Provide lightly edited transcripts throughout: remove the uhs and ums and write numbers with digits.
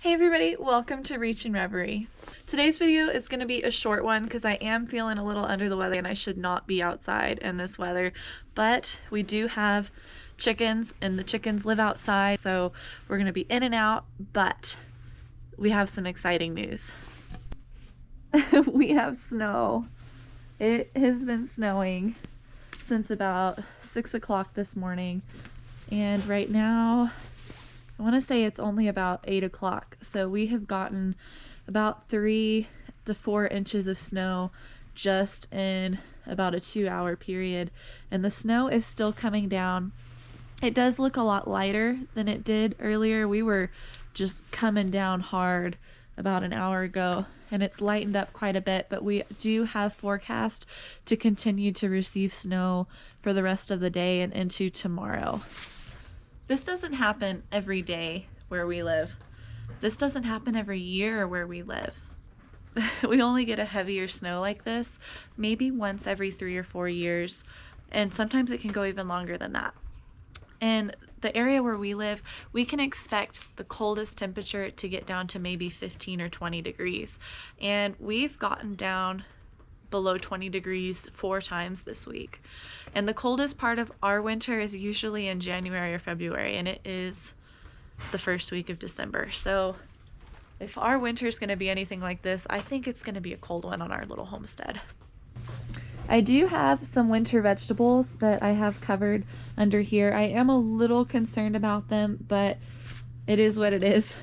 Hey everybody, welcome to Reach and Reverie. Today's video is going to be a short one because I am feeling a little under the weather and I should not be outside in this weather, but we do have chickens and the chickens live outside, so we're going to be in and out, but we have some exciting news. We have snow. It has been snowing since about 6 o'clock this morning, and right now I want to say it's only about 8 o'clock, so we have gotten about 3 to 4 inches of snow just in about a 2-hour period, and the snow is still coming down. It does look a lot lighter than it did earlier. We were just coming down hard about an hour ago, and it's lightened up quite a bit, but we do have forecast to continue to receive snow for the rest of the day and into tomorrow. This doesn't happen every day where we live. This doesn't happen every year where we live. We only get a heavier snow like this maybe once every 3 or 4 years, and sometimes it can go even longer than that. In the area where we live, we can expect the coldest temperature to get down to maybe 15 or 20 degrees, and we've gotten down below 20 degrees 4 times this week. And the coldest part of our winter is usually in January or February, and it is the first week of December. So if our winter is going to be anything like this, I think it's going to be a cold one on our little homestead. I do have some winter vegetables that I have covered under here. I am a little concerned about them, but it is what it is.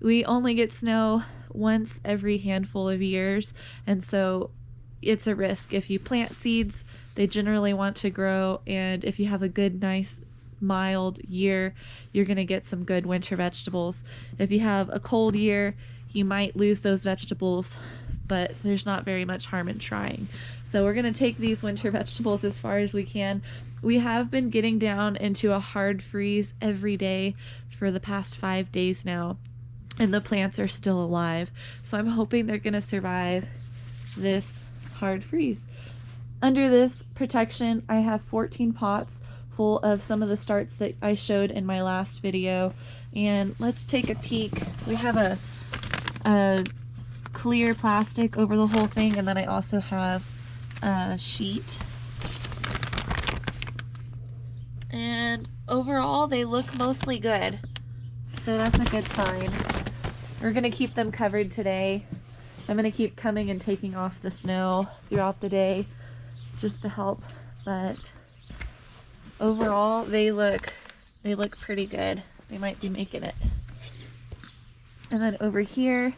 We only get snow once every handful of years, and so it's a risk. If you plant seeds, they generally want to grow, and if you have a good, nice, mild year, you're going to get some good winter vegetables. If you have a cold year, you might lose those vegetables, but there's not very much harm in trying. So we're going to take these winter vegetables as far as we can. We have been getting down into a hard freeze every day for the past 5 days now, and the plants are still alive. So I'm hoping they're going to survive this hard freeze. Under this protection, I have 14 pots full of some of the starts that I showed in my last video, and let's take a peek. We have a clear plastic over the whole thing, and then I also have a sheet, and overall they look mostly good, so that's a good sign. We're gonna keep them covered today. I'm gonna keep coming and taking off the snow throughout the day just to help, but overall they look pretty good. They might be making it. And then over here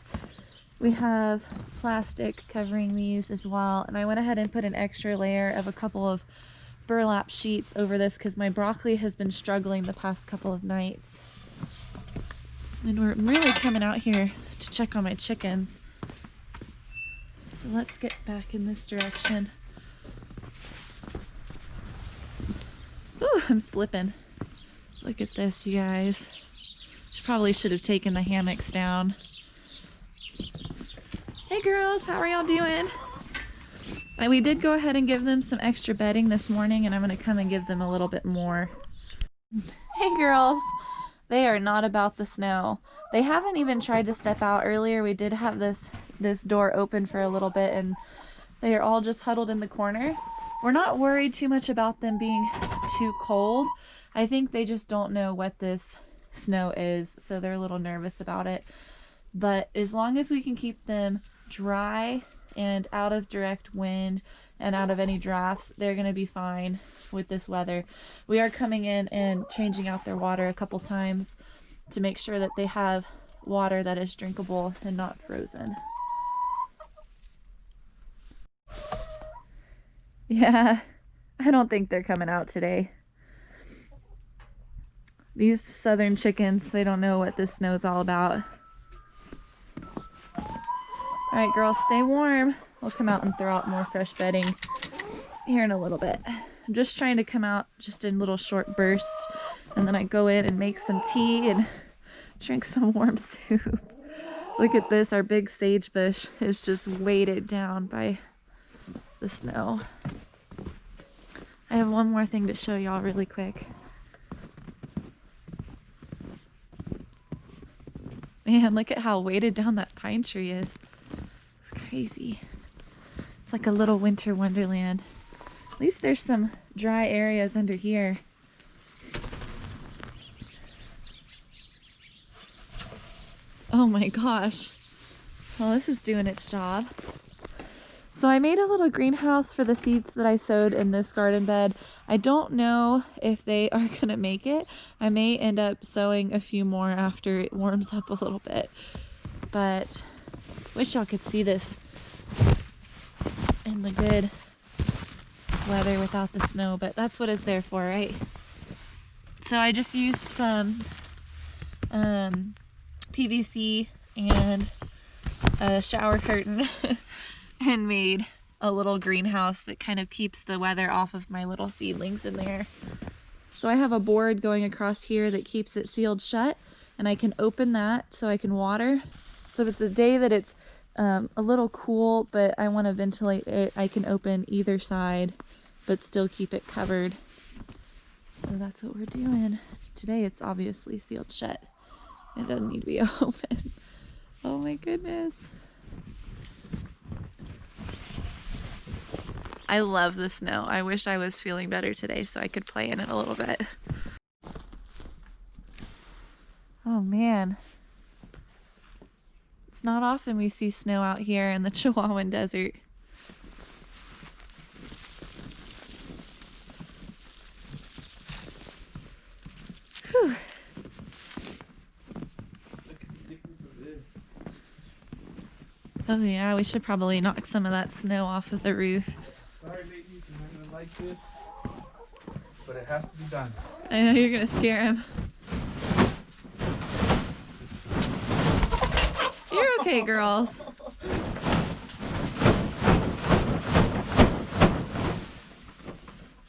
we have plastic covering these as well, and I went ahead and put an extra layer of a couple of burlap sheets over this because my broccoli has been struggling the past couple of nights. And we're really coming out here to check on my chickens. So let's get back in this direction. Ooh, I'm slipping. Look at this, you guys. Probably should have taken the hammocks down. Hey girls, how are y'all doing? And we did go ahead and give them some extra bedding this morning, and I'm going to come and give them a little bit more. Hey girls, they are not about the snow. They haven't even tried to step out. Earlier we did have this door open for a little bit, and they are all just huddled in the corner. We're not worried too much about them being too cold. I think they just don't know what this snow is, so they're a little nervous about it. But as long as we can keep them dry and out of direct wind and out of any drafts, they're going to be fine with this weather. We are coming in and changing out their water a couple times to make sure that they have water that is drinkable and not frozen. Yeah, I don't think they're coming out today. These southern chickens, they don't know what this snow's all about. Alright girls, stay warm. We'll come out and throw out more fresh bedding here in a little bit. I'm just trying to come out just in little short bursts, and then I go in and make some tea and drink some warm soup. Look at this, our big sage bush is just weighted down by the snow. I have one more thing to show y'all really quick. Man, look at how weighted down that pine tree is. It's crazy. It's like a little winter wonderland. At least there's some dry areas under here. Oh my gosh. Well, this is doing its job. So I made a little greenhouse for the seeds that I sowed in this garden bed. I don't know if they are gonna make it. I may end up sowing a few more after it warms up a little bit. But wish y'all could see this in the good weather without the snow, but that's what it's there for, right? So I just used some PVC and a shower curtain and made a little greenhouse that kind of keeps the weather off of my little seedlings in there. So I have a board going across here that keeps it sealed shut, and I can open that so I can water. So if it's a day that it's a little cool but I want to ventilate it, I can open either side but still keep it covered. So that's what we're doing. Today it's obviously sealed shut. It doesn't need to be open. Oh my goodness. I love the snow. I wish I was feeling better today so I could play in it a little bit. Oh man. It's not often we see snow out here in the Chihuahuan Desert. Whew. Oh yeah, we should probably knock some of that snow off of the roof. Sorry ladies, you're not gonna like this, but it has to be done. I know you're gonna scare him. You're okay, girls.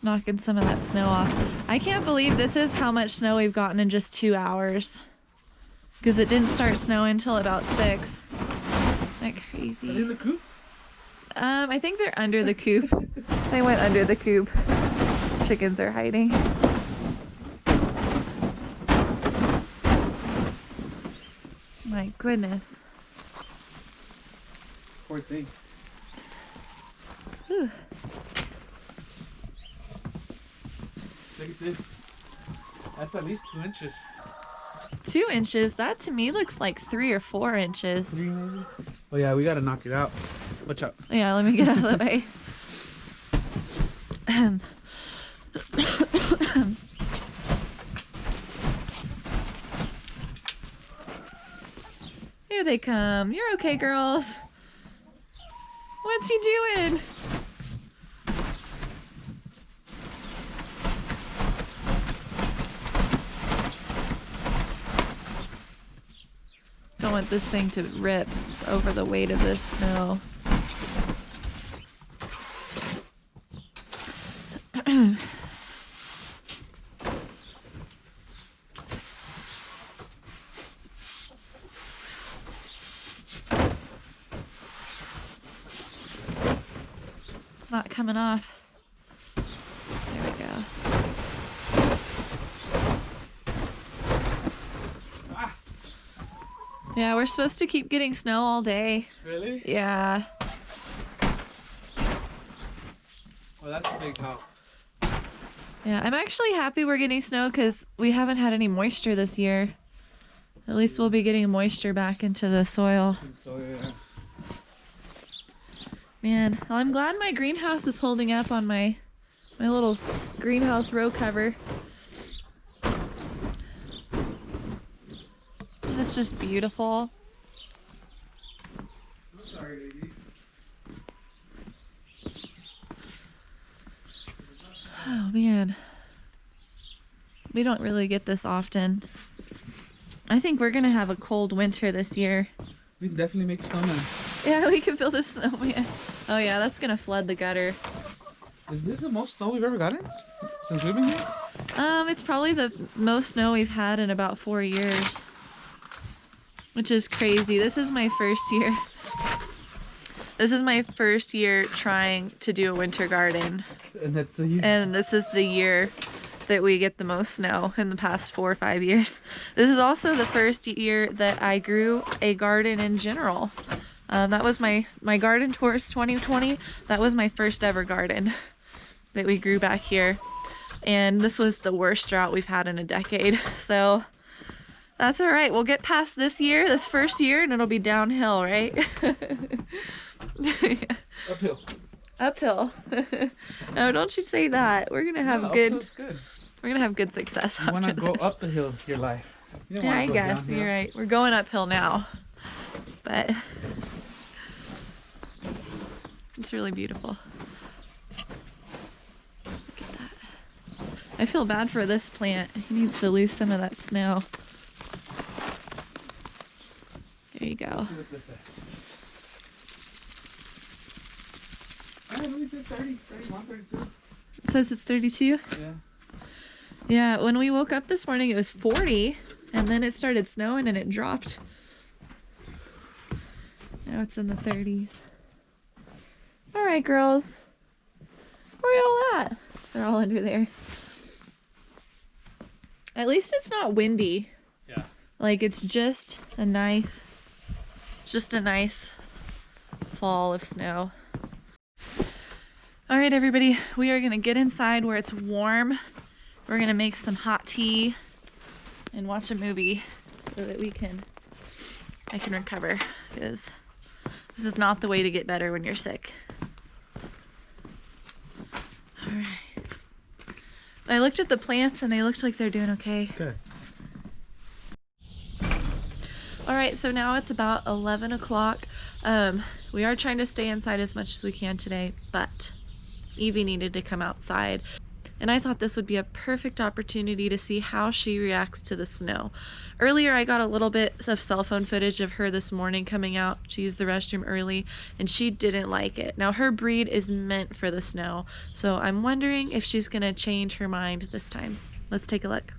Knocking some of that snow off. I can't believe this is how much snow we've gotten in just 2 hours. Because it didn't start snowing until about 6. Isn't that crazy? Are they in the coop? I think they're under the coop. They went under the coop. Chickens are hiding. My goodness. Poor thing. Whew. Look at this. That's at least 2 inches. 2 inches? That to me looks like 3 or 4 inches. 3 maybe? Oh yeah, we gotta knock it out. Watch out. Yeah, let me get out of the way. Here they come. You're okay, girls. What's he doing? Don't want this thing to rip over the weight of this snow. It's not coming off. There we go. Ah. Yeah, we're supposed to keep getting snow all day. Really? Yeah. Well, that's a big help. Yeah, I'm actually happy we're getting snow because we haven't had any moisture this year. At least we'll be getting moisture back into the soil. So yeah. Man, well, I'm glad my greenhouse is holding up on my little greenhouse row cover. It's just beautiful. I'm sorry, lady. Oh man. We don't really get this often. I think we're gonna have a cold winter this year. We can definitely make snowman. Yeah, we can build a snowman. Oh yeah, that's gonna flood the gutter. Is this the most snow we've ever gotten since we've been here? It's probably the most snow we've had in about 4 years. Which is crazy. This is my first year. This is my first year trying to do a winter garden. And that's the year. And this is the year that we get the most snow in the past 4 or 5 years. This is also the first year that I grew a garden in general. That was my garden tours 2020. That was my first ever garden that we grew back here. And this was the worst drought we've had in a decade. So that's all right. We'll get past this year, this first year, and it'll be downhill, right? Uphill. Uphill. No, don't you say that. We're gonna have good. We're gonna have good success. You wanna go up the hill your life. You don't Yeah, wanna I go guess downhill. you're right. We're going uphill now, but it's really beautiful. Look at that. I feel bad for this plant. He needs to lose some of that snow. There you go. It says it's 32? Yeah. Yeah, when we woke up this morning it was 40 and then it started snowing and it dropped. Now it's in the 30s. Alright, girls. Where are y'all at? They're all under there. At least it's not windy. Yeah. Like it's just a nice fall of snow. Alright everybody, we are gonna get inside where it's warm. We're gonna make some hot tea and watch a movie so that I can recover, because this is not the way to get better when you're sick. Alright. I looked at the plants and they looked like they're doing okay. Good. Alright, so now it's about 11 o'clock. We are trying to stay inside as much as we can today, but Evie needed to come outside. And I thought this would be a perfect opportunity to see how she reacts to the snow. Earlier I got a little bit of cell phone footage of her this morning coming out. She used the restroom early and she didn't like it. Now her breed is meant for the snow, so I'm wondering if she's gonna change her mind this time. Let's take a look.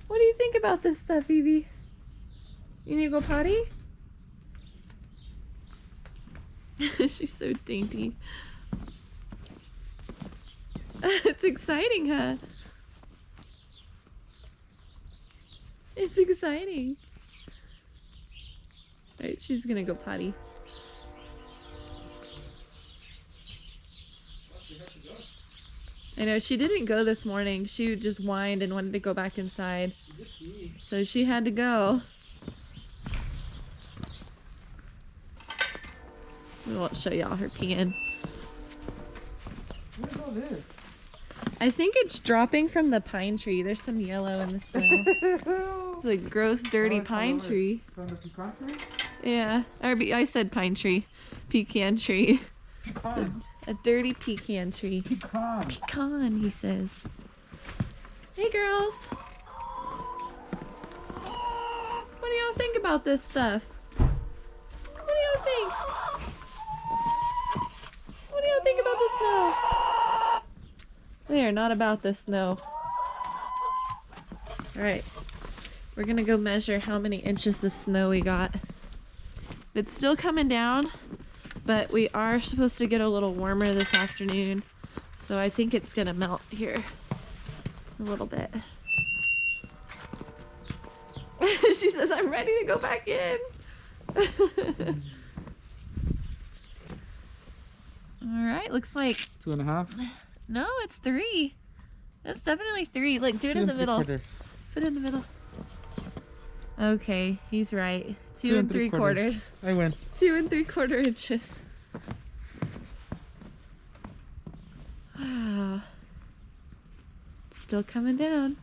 What do you think about this stuff, Evie? You need to go potty? She's so dainty. It's exciting, huh? It's exciting. Alright, she's gonna go potty. I know, she didn't go this morning. She just whined and wanted to go back inside. So she had to go. We won't show y'all her peeing. What is all this? I think it's dropping from the pine tree. There's some yellow in the snow. It's a gross, dirty pine tree. From the pecan tree? Yeah. I said pine tree. Pecan tree. Pecan. A dirty pecan tree. Pecan. Pecan, he says. Hey, girls. What do y'all think about this stuff? What do y'all think? What do y'all think about the snow? They are not about the snow. Alright. We're gonna go measure how many inches of snow we got. It's still coming down, but we are supposed to get a little warmer this afternoon. So I think it's gonna melt here a little bit. She says, I'm ready to go back in. Alright, looks like 2.5. no, it's 3. That's definitely 3. Look, do it in the middle. Put it in the middle. Okay, he's right. 2 3/4. I win. 2 3/4 inches. Wow. Still coming down.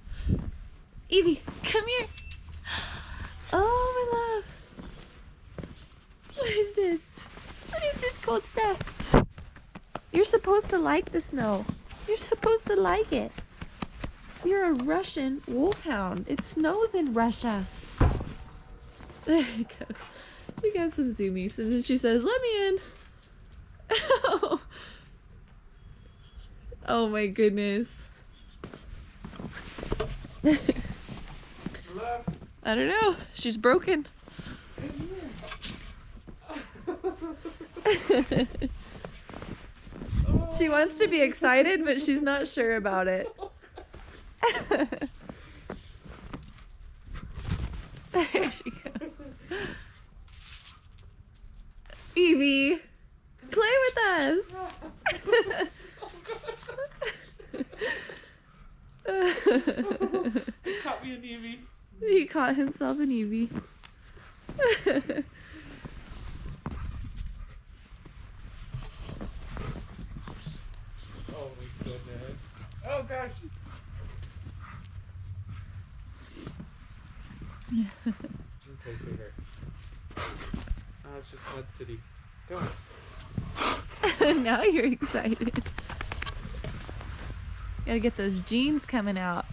Evie, come here. Oh, my love. What is this? What is this cold stuff? You're supposed to like the snow. You're supposed to like it. You're a Russian wolfhound. It snows in Russia. There you go. We got some zoomies. And then she says, let me in. Oh, oh my goodness. I don't know. She's broken. She wants to be excited, but she's not sure about it. There she goes. Evie, play with us. He caught me an Evie. He caught himself an Evie. Oh my goodness. Oh gosh. Okay, sweetheart. Oh, it's just Mud City. Go on. Now you're excited. Gotta get those jeans coming out.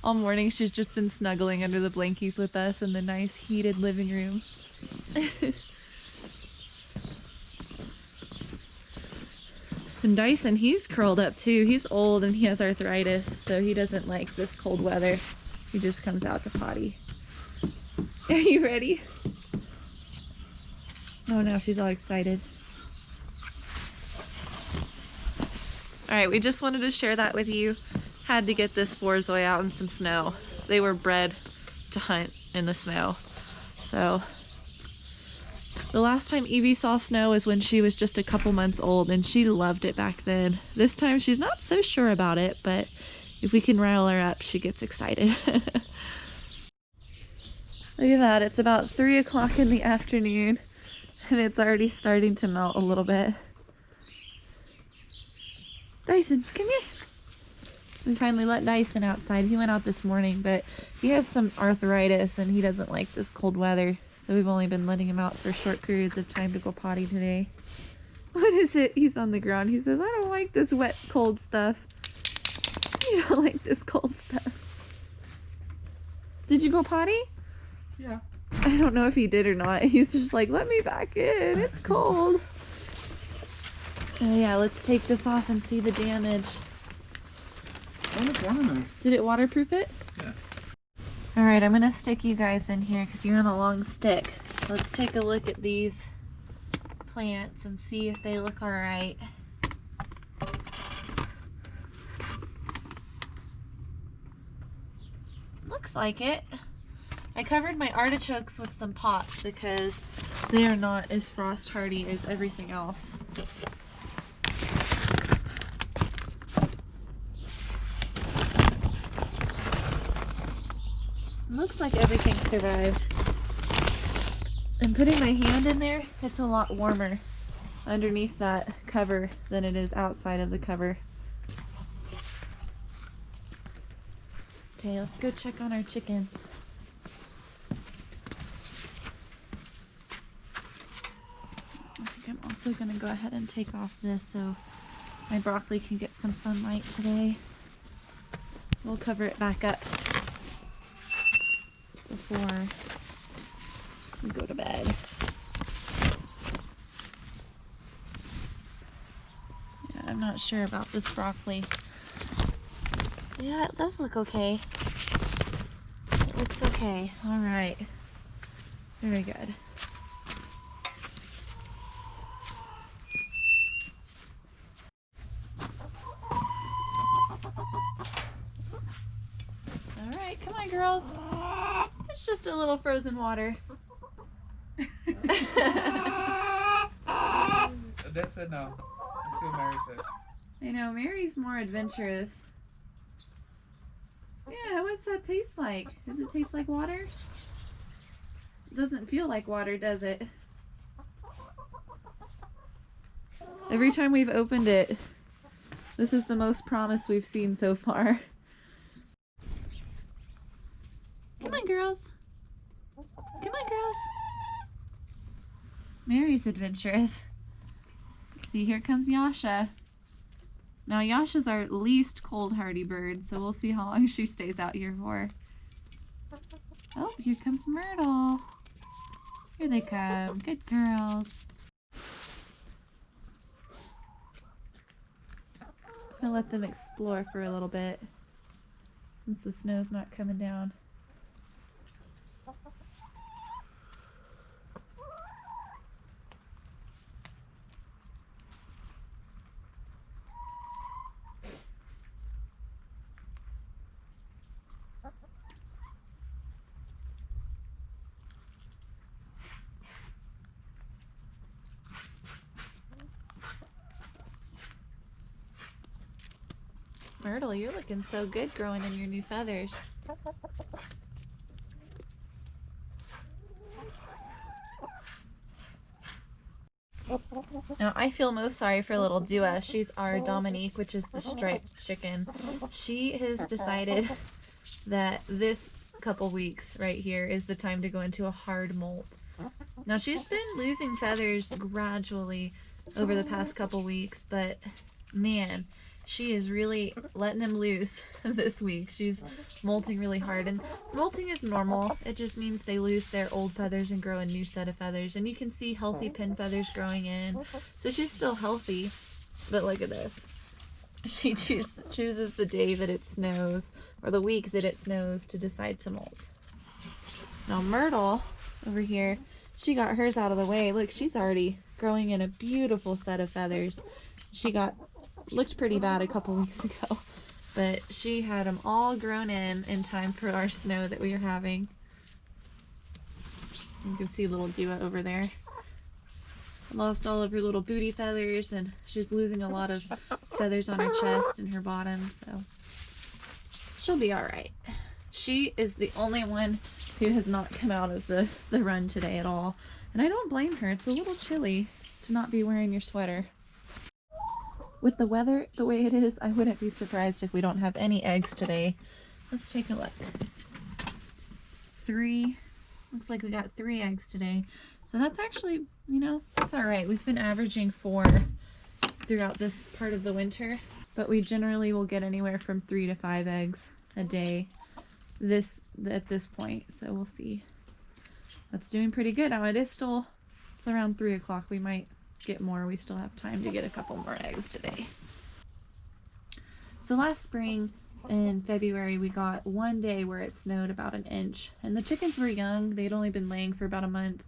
All morning she's just been snuggling under the blankies with us in the nice heated living room. And Dyson, he's curled up too. He's old and he has arthritis, so he doesn't like this cold weather. He just comes out to potty. Are you ready? Oh, now she's all excited. Alright, we just wanted to share that with you. Had to get this borzoi out in some snow. They were bred to hunt in the snow. So the last time Evie saw snow was when she was just a couple months old, and she loved it back then. This time she's not so sure about it, but if we can rile her up, she gets excited. Look at that, it's about 3 o'clock in the afternoon, and it's already starting to melt a little bit. Dyson, come here. We finally let Dyson outside. He went out this morning, but he has some arthritis and he doesn't like this cold weather. So we've only been letting him out for short periods of time to go potty today. What is it? He's on the ground. He says, I don't like this wet, cold stuff. You don't like this cold stuff. Did you go potty? Yeah. I don't know if he did or not. He's just like, let me back in. It's cold. Oh yeah, let's take this off and see the damage. Oh, there's one in there. Did it waterproof it? Yeah. Alright, I'm going to stick you guys in here because you're on a long stick. So let's take a look at these plants and see if they look alright. Looks like it. I covered my artichokes with some pots because they are not as frost hardy as everything else. Looks like everything survived. And putting my hand in there, it's a lot warmer underneath that cover than it is outside of the cover. Okay, let's go check on our chickens. I think I'm also going to go ahead and take off this so my broccoli can get some sunlight today. We'll cover it back up before we go to bed. Yeah, I'm not sure about this broccoli. Yeah, it does look okay. It looks okay. All right. Very good. All right, come on, girls. It's just a little frozen water. That's a no. That's what Mary says. I know, Mary's more adventurous. Yeah, what's that taste like? Does it taste like water? It doesn't feel like water, does it? Every time we've opened it, this is the most promise we've seen so far. Come on, girls. Come on, girls. Mary's adventurous. See, here comes Yasha. Now, Yasha's our least cold hardy bird, so we'll see how long she stays out here for. Oh, here comes Myrtle. Here they come. Good girls. I'll let them explore for a little bit since the snow's not coming down. Myrtle, you're looking so good growing in your new feathers. Now, I feel most sorry for little Dua. She's our Dominique, which is the striped chicken. She has decided that this couple weeks right here is the time to go into a hard molt. Now, she's been losing feathers gradually over the past couple weeks, but man, she is really letting them loose this week. She's molting really hard, and molting is normal. It just means they lose their old feathers and grow a new set of feathers, and you can see healthy pin feathers growing in. So she's still healthy, but look at this. She chooses the day that it snows, or the week that it snows, to decide to molt. Now Myrtle over here, she got hers out of the way. Look, she's already growing in a beautiful set of feathers. She looked pretty bad a couple weeks ago, but she had them all grown in time for our snow that we are having. You can see little Dua over there. Lost all of her little booty feathers, and she's losing a lot of feathers on her chest and her bottom, so she'll be all right. She is the only one who has not come out of the run today at all, and I don't blame her. It's a little chilly to not be wearing your sweater. With the weather the way it is, I wouldn't be surprised if we don't have any eggs today. Let's take a look. 3. Looks like we got 3 eggs today. So that's actually, you know, that's all right. We've been averaging 4 throughout this part of the winter, but we generally will get anywhere from 3 to 5 eggs a day at this point. So we'll see. That's doing pretty good. Now it's around 3 o'clock. We might get more. We still have time to get a couple more eggs today. So last spring in February, we got one day where it snowed about 1 inch, and the chickens were young. They'd only been laying for about a month,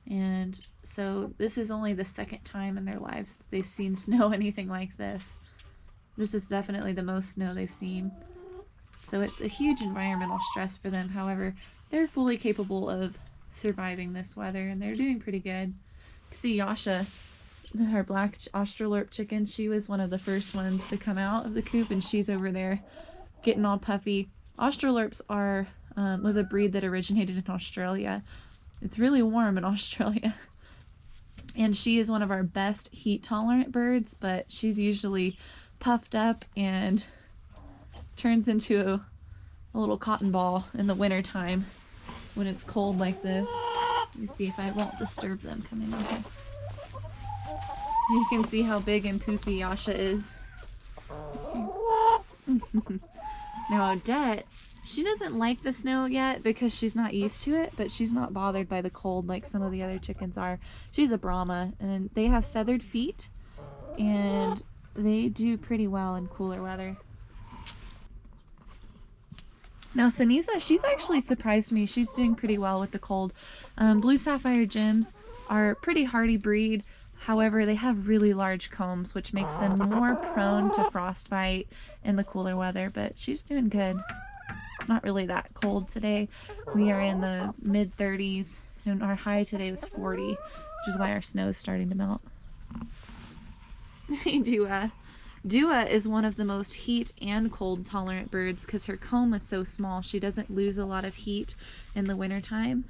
and so this is only the second time in their lives that they've seen snow anything like this. This is definitely the most snow they've seen, so it's a huge environmental stress for them. However, they're fully capable of surviving this weather, and they're doing pretty good. See Yasha, our black Australorp chicken, she was one of the first ones to come out of the coop, and she's over there getting all puffy. Australorps was a breed that originated in Australia. It's really warm in Australia, and she is one of our best heat tolerant birds, but she's usually puffed up and turns into a little cotton ball in the winter time when it's cold like this. Let me see if I won't disturb them coming in here. You can see how big and poofy Yasha is. Now Odette, she doesn't like the snow yet because she's not used to it, but she's not bothered by the cold like some of the other chickens are. She's a Brahma, and they have feathered feet, and they do pretty well in cooler weather. Now Sanisa, she's actually surprised me. She's doing pretty well with the cold. Blue Sapphire Gems are a pretty hardy breed. However, they have really large combs, which makes them more prone to frostbite in the cooler weather, but she's doing good. It's not really that cold today. We are in the mid-30s, and our high today was 40, which is why our snow is starting to melt. Hey, Dua. Dua is one of the most heat and cold tolerant birds because her comb is so small. She doesn't lose a lot of heat in the wintertime.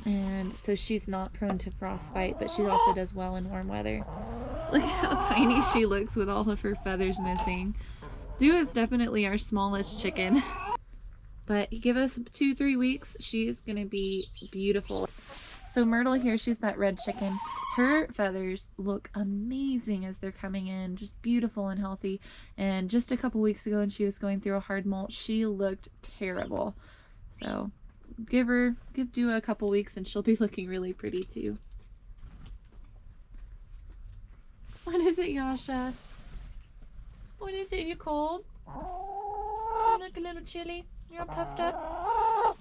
And so she's not prone to frostbite, but she also does well in warm weather. Look how tiny she looks with all of her feathers missing. Dua is definitely our smallest chicken. But give us 2-3 weeks, she's going to be beautiful. So Myrtle here, she's that red chicken. Her feathers look amazing as they're coming in, just beautiful and healthy. And just a couple weeks ago when she was going through a hard molt, she looked terrible. So give Dua a couple weeks and she'll be looking really pretty too. What is it, Yasha? What is it? You cold? You look a little chilly. You're all puffed up.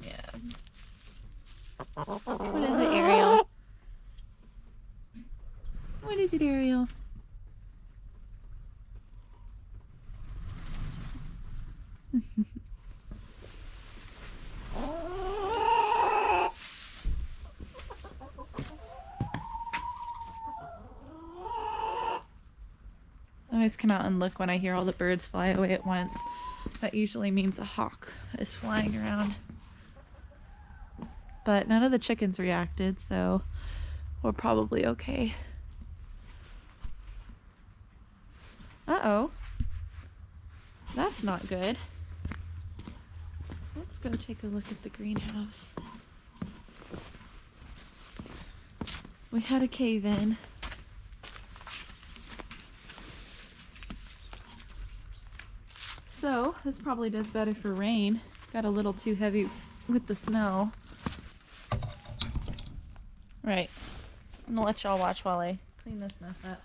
Yeah. What is it, Ariel? What is it, Ariel? always come out and look when I hear all the birds fly away at once. That usually means a hawk is flying around. But none of the chickens reacted, so we're probably okay. Uh-oh. That's not good. Let's go take a look at the greenhouse. We had a cave in. So, this probably does better for rain. Got a little too heavy with the snow. Right. I'm gonna let y'all watch while I clean this mess up.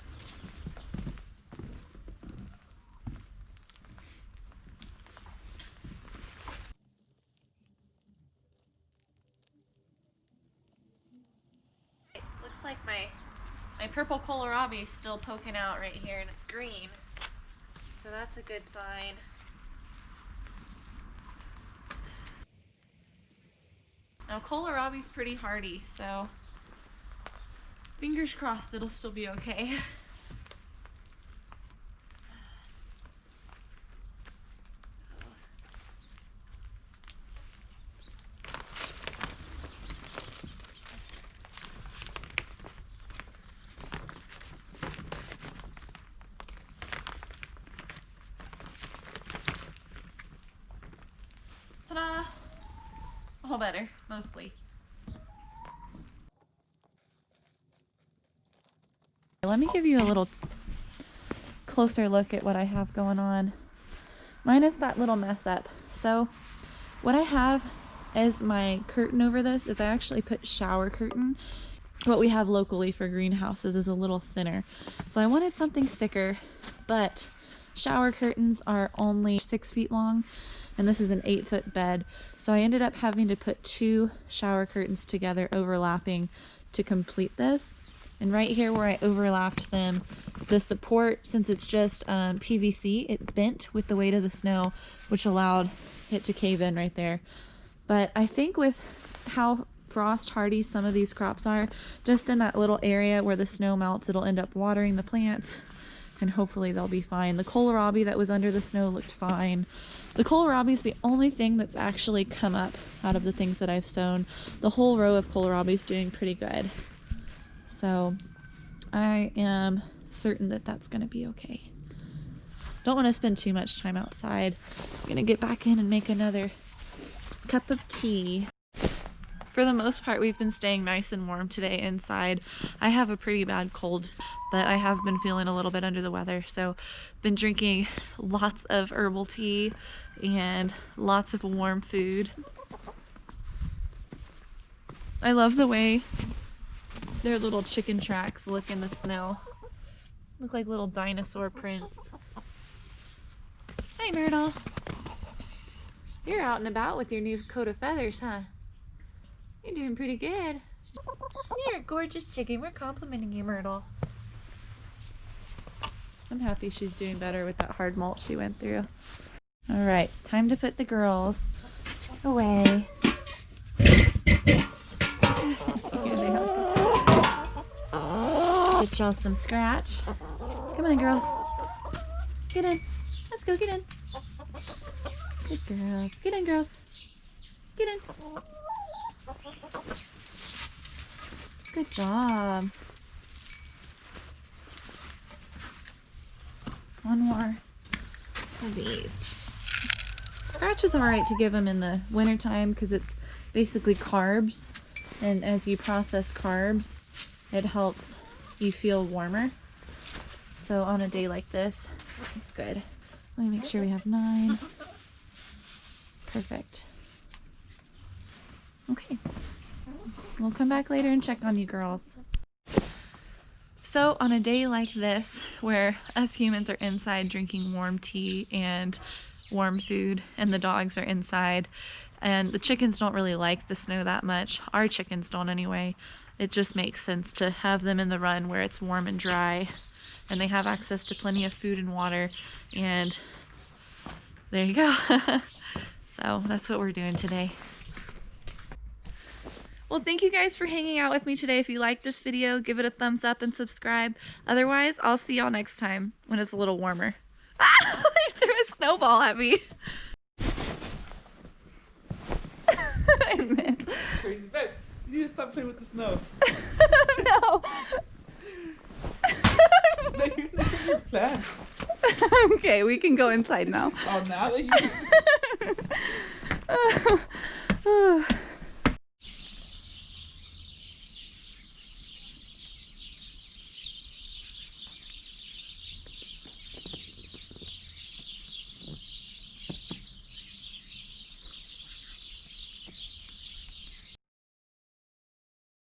Looks like my purple kohlrabi is still poking out right here, and it's green. So that's a good sign. Now kohlrabi's pretty hardy, so fingers crossed it'll still be okay. Ta-da! All better, mostly. Let me give you a little closer look at what I have going on. Minus that little mess up. So what I have as my curtain over this is I actually put shower curtain. What we have locally for greenhouses is a little thinner. So I wanted something thicker, but shower curtains are only 6 feet long, and this is an 8-foot bed. So I ended up having to put 2 shower curtains together overlapping to complete this. And right here where I overlapped them, the support, since it's just PVC, it bent with the weight of the snow, which allowed it to cave in right there. But I think with how frost hardy some of these crops are, just in that little area where the snow melts, it'll end up watering the plants, and hopefully they'll be fine. The kohlrabi that was under the snow looked fine. The kohlrabi is the only thing that's actually come up out of the things that I've sown. The whole row of kohlrabi is doing pretty good. So I am certain that that's going to be okay. Don't want to spend too much time outside. I'm going to get back in and make another cup of tea. For the most part, we've been staying nice and warm today inside. I have a pretty bad cold, but I have been feeling a little bit under the weather. So been drinking lots of herbal tea and lots of warm food. I love the way their little chicken tracks look in the snow. Look like little dinosaur prints. Hey Myrtle. You're out and about with your new coat of feathers, huh? You're doing pretty good. You're a gorgeous chicken. We're complimenting you, Myrtle. I'm happy she's doing better with that hard molt she went through. Alright, time to put the girls away. Here they are. Get y'all some scratch. Come on, girls. Get in. Let's go, get in. Good girls. Get in, girls. Get in. Good job. One more of these. Scratch is alright to give them in the wintertime because it's basically carbs, and as you process carbs it helps you feel warmer. So on a day like this, it's good. Let me make sure we have 9. Perfect. Okay. We'll come back later and check on you girls. So on a day like this, where us humans are inside drinking warm tea and warm food, and the dogs are inside, and the chickens don't really like the snow that much, our chickens don't anyway, it just makes sense to have them in the run where it's warm and dry, and they have access to plenty of food and water, and there you go. So that's what we're doing today. Well, thank you guys for hanging out with me today. If you liked this video, give it a thumbs up and subscribe. Otherwise, I'll see y'all next time when it's a little warmer. Ah! He threw a snowball at me. I missed. Crazy. Babe, you need to stop playing with the snow. No. Babe, you're your plan. Okay, we can go inside now. Oh, now that you...